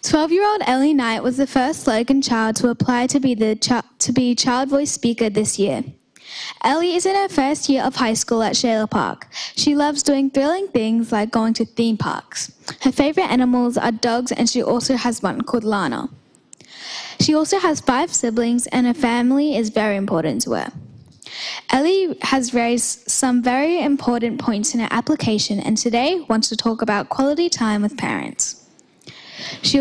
12-year-old Ellie Knight was the first Logan child to apply to be child voice speaker this year. Ellie is in her first year of high school at Shayla Park. She loves doing thrilling things like going to theme parks. Her favourite animals are dogs, and she also has one called Lana. She also has 5 siblings, and her family is very important to her. Ellie has raised some very important points in her application and today wants to talk about quality time with parents. She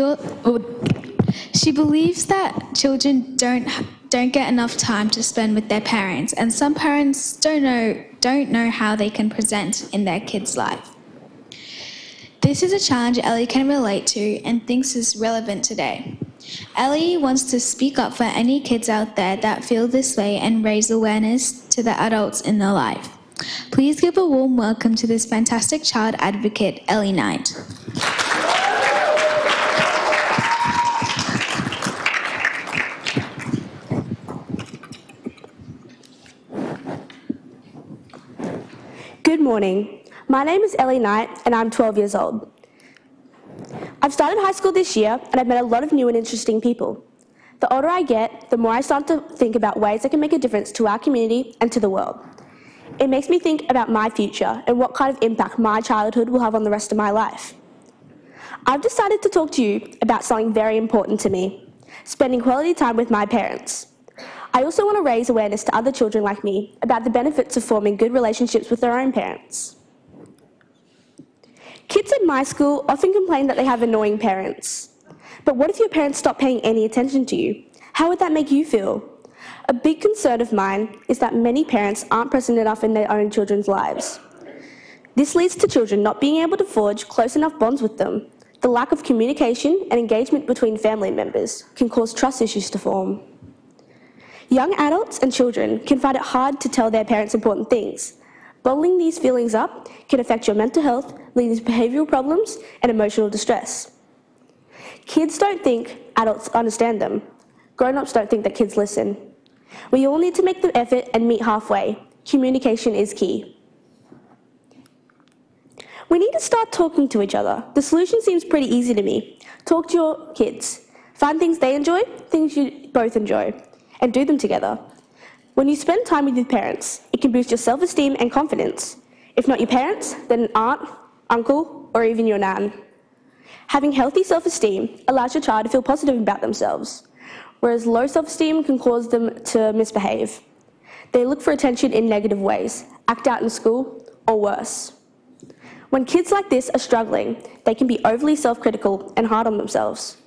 believes that children don't get enough time to spend with their parents, and some parents don't know how they can present in their kids' life. This is a challenge Ellie can relate to and thinks is relevant today. Ellie wants to speak up for any kids out there that feel this way and raise awareness to the adults in their life. Please give a warm welcome to this fantastic child advocate, Ellie Knight. Good morning. My name is Ellie Knight and I'm 12 years old. I've started high school this year and I've met a lot of new and interesting people. The older I get, the more I start to think about ways I can make a difference to our community and to the world. It makes me think about my future and what kind of impact my childhood will have on the rest of my life. I've decided to talk to you about something very important to me, spending quality time with my parents. I also want to raise awareness to other children like me about the benefits of forming good relationships with their own parents. Kids at my school often complain that they have annoying parents. But what if your parents stop paying any attention to you? How would that make you feel? A big concern of mine is that many parents aren't present enough in their own children's lives. This leads to children not being able to forge close enough bonds with them. The lack of communication and engagement between family members can cause trust issues to form. Young adults and children can find it hard to tell their parents important things. Bottling these feelings up can affect your mental health, leading to behavioural problems and emotional distress. Kids don't think adults understand them. Grown-ups don't think that kids listen. We all need to make the effort and meet halfway. Communication is key. We need to start talking to each other. The solution seems pretty easy to me. Talk to your kids. Find things they enjoy, things you both enjoy, and do them together. When you spend time with your parents, it can boost your self-esteem and confidence. If not your parents, then an aunt, uncle, or even your nan. Having healthy self-esteem allows your child to feel positive about themselves, whereas low self-esteem can cause them to misbehave. They look for attention in negative ways, act out in school, or worse. When kids like this are struggling, they can be overly self-critical and hard on themselves.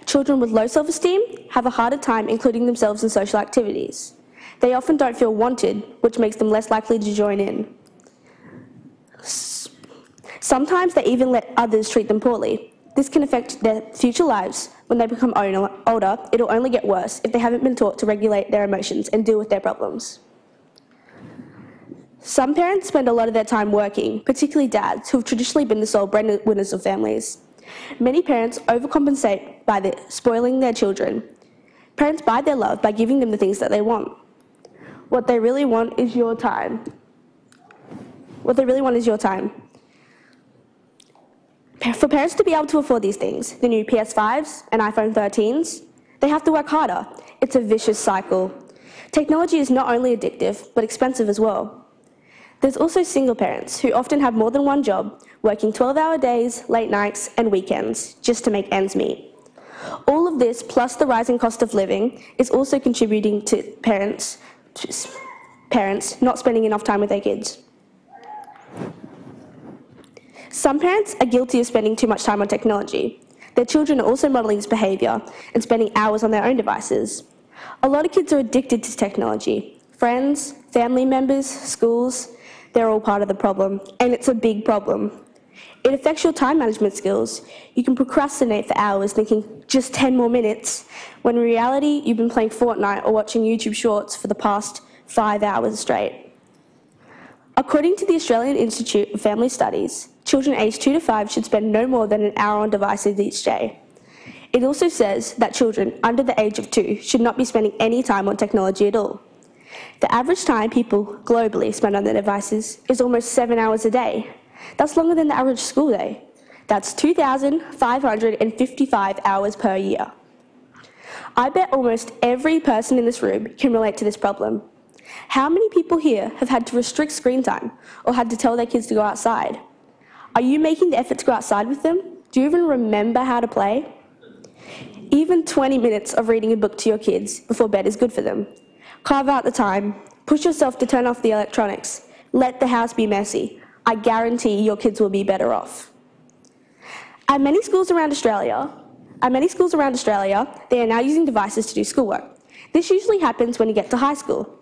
Children with low self-esteem have a harder time including themselves in social activities. They often don't feel wanted, which makes them less likely to join in. Sometimes they even let others treat them poorly. This can affect their future lives. When they become older, it'll only get worse if they haven't been taught to regulate their emotions and deal with their problems. Some parents spend a lot of their time working, particularly dads, who have traditionally been the sole breadwinners of families. Many parents overcompensate by spoiling their children. Parents buy their love by giving them the things that they want. What they really want is your time. For parents to be able to afford these things, the new PS5s and iPhone 13s, they have to work harder. It's a vicious cycle. Technology is not only addictive, but expensive as well. There's also single parents who often have more than one job, working 12-hour days, late nights, and weekends just to make ends meet. All of this, plus the rising cost of living, is also contributing to parents not spending enough time with their kids. Some parents are guilty of spending too much time on technology. Their children are also modelling this behaviour and spending hours on their own devices. A lot of kids are addicted to technology. Friends, family members, schools, they're all part of the problem, and it's a big problem. It affects your time management skills. You can procrastinate for hours thinking, just 10 more minutes, when in reality you've been playing Fortnite or watching YouTube Shorts for the past 5 hours straight. According to the Australian Institute of Family Studies, children aged 2 to 5 should spend no more than an hour on devices each day. It also says that children under the age of 2 should not be spending any time on technology at all. The average time people globally spend on their devices is almost 7 hours a day. That's longer than the average school day. That's 2,555 hours per year. I bet almost every person in this room can relate to this problem. How many people here have had to restrict screen time or had to tell their kids to go outside? Are you making the effort to go outside with them? Do you even remember how to play? Even 20 minutes of reading a book to your kids before bed is good for them. Carve out the time. Push yourself to turn off the electronics. Let the house be messy. I guarantee your kids will be better off. At many schools around Australia, they are now using devices to do schoolwork. This usually happens when you get to high school.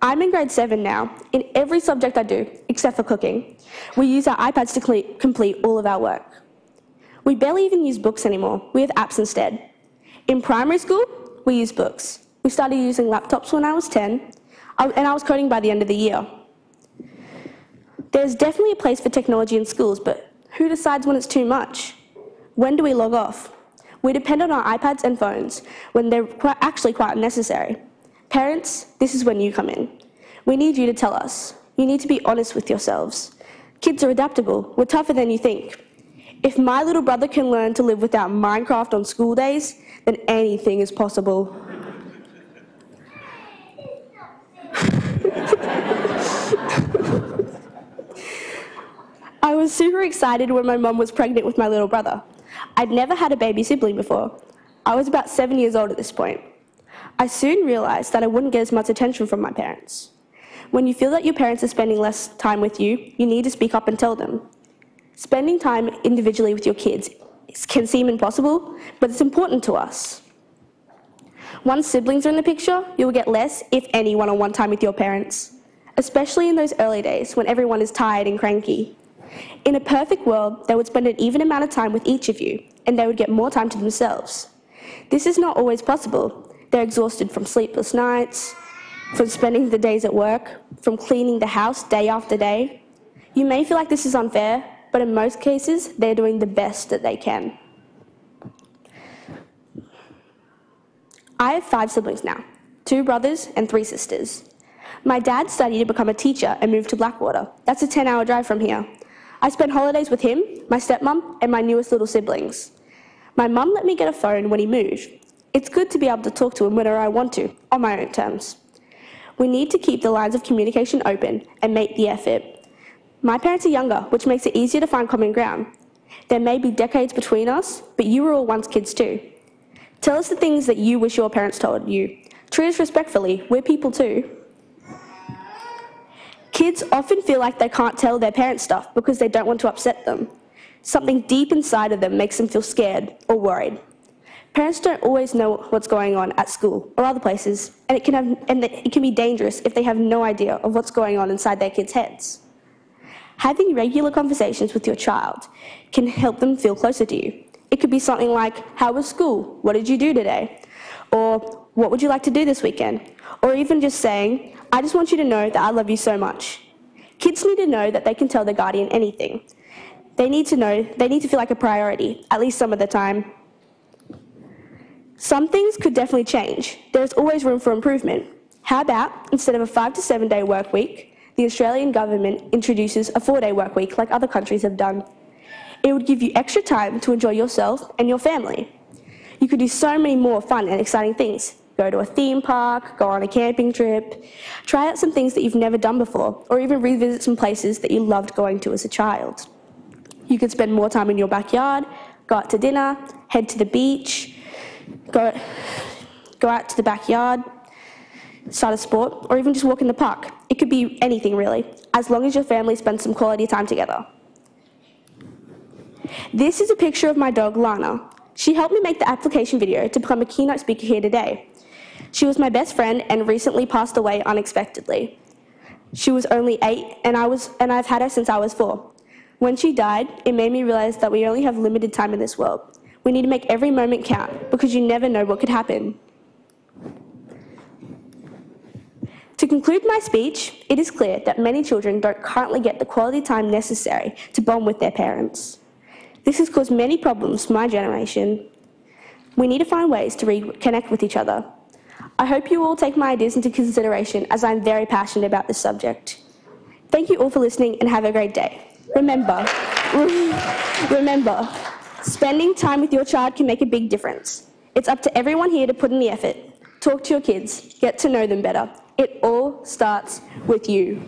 I'm in grade 7 now. In every subject I do, except for cooking, we use our iPads to complete all of our work. We barely even use books anymore. We have apps instead. In primary school, we use books. We started using laptops when I was 10, and I was coding by the end of the year. There's definitely a place for technology in schools, but who decides when it's too much? When do we log off? We depend on our iPads and phones when they're actually quite unnecessary. Parents, this is when you come in. We need you to tell us. You need to be honest with yourselves. Kids are adaptable. We're tougher than you think. If my little brother can learn to live without Minecraft on school days, then anything is possible. I was super excited when my mum was pregnant with my little brother. I'd never had a baby sibling before. I was about 7 years old at this point. I soon realised that I wouldn't get as much attention from my parents. When you feel that your parents are spending less time with you, you need to speak up and tell them. Spending time individually with your kids can seem impossible, but it's important to us. Once siblings are in the picture, you will get less, if any, one-on-one time with your parents, especially in those early days when everyone is tired and cranky. In a perfect world, they would spend an even amount of time with each of you, and they would get more time to themselves. This is not always possible. They're exhausted from sleepless nights, from spending the days at work, from cleaning the house day after day. You may feel like this is unfair, but in most cases, they're doing the best that they can. I have 5 siblings now, 2 brothers and 3 sisters. My dad studied to become a teacher and moved to Blackwater. That's a 10-hour drive from here. I spent holidays with him, my stepmom, and my newest little siblings. My mum let me get a phone when he moved. It's good to be able to talk to him whenever I want to, on my own terms. We need to keep the lines of communication open and make the effort. My parents are younger, which makes it easier to find common ground. There may be decades between us, but you were all once kids too. Tell us the things that you wish your parents told you. Treat us respectfully, we're people too. Kids often feel like they can't tell their parents stuff because they don't want to upset them. Something deep inside of them makes them feel scared or worried. Parents don't always know what's going on at school or other places, and it can be dangerous if they have no idea of what's going on inside their kids' heads. Having regular conversations with your child can help them feel closer to you. It could be something like, how was school? What did you do today? Or what would you like to do this weekend? Or even just saying, I just want you to know that I love you so much. Kids need to know that they can tell their guardian anything. They need to feel like a priority, at least some of the time. Some things could definitely change. There's always room for improvement. How about, instead of a 5 to 7 day work week, the Australian government introduces a 4-day work week like other countries have done. It would give you extra time to enjoy yourself and your family. You could do so many more fun and exciting things. Go to a theme park, go on a camping trip, try out some things that you've never done before, or even revisit some places that you loved going to as a child. You could spend more time in your backyard, go out to dinner, head to the beach, go out to the backyard, start a sport, or even just walk in the park. It could be anything really, as long as your family spends some quality time together. This is a picture of my dog, Lana. She helped me make the application video to become a keynote speaker here today. She was my best friend and recently passed away unexpectedly. She was only 8 and I've had her since I was 4. When she died, it made me realize that we only have limited time in this world. We need to make every moment count because you never know what could happen. To conclude my speech, it is clear that many children don't currently get the quality time necessary to bond with their parents. This has caused many problems for my generation. We need to find ways to reconnect with each other. I hope you all take my ideas into consideration as I'm very passionate about this subject. Thank you all for listening and have a great day. Remember, Remember, spending time with your child can make a big difference. It's up to everyone here to put in the effort. Talk to your kids, get to know them better. It all starts with you.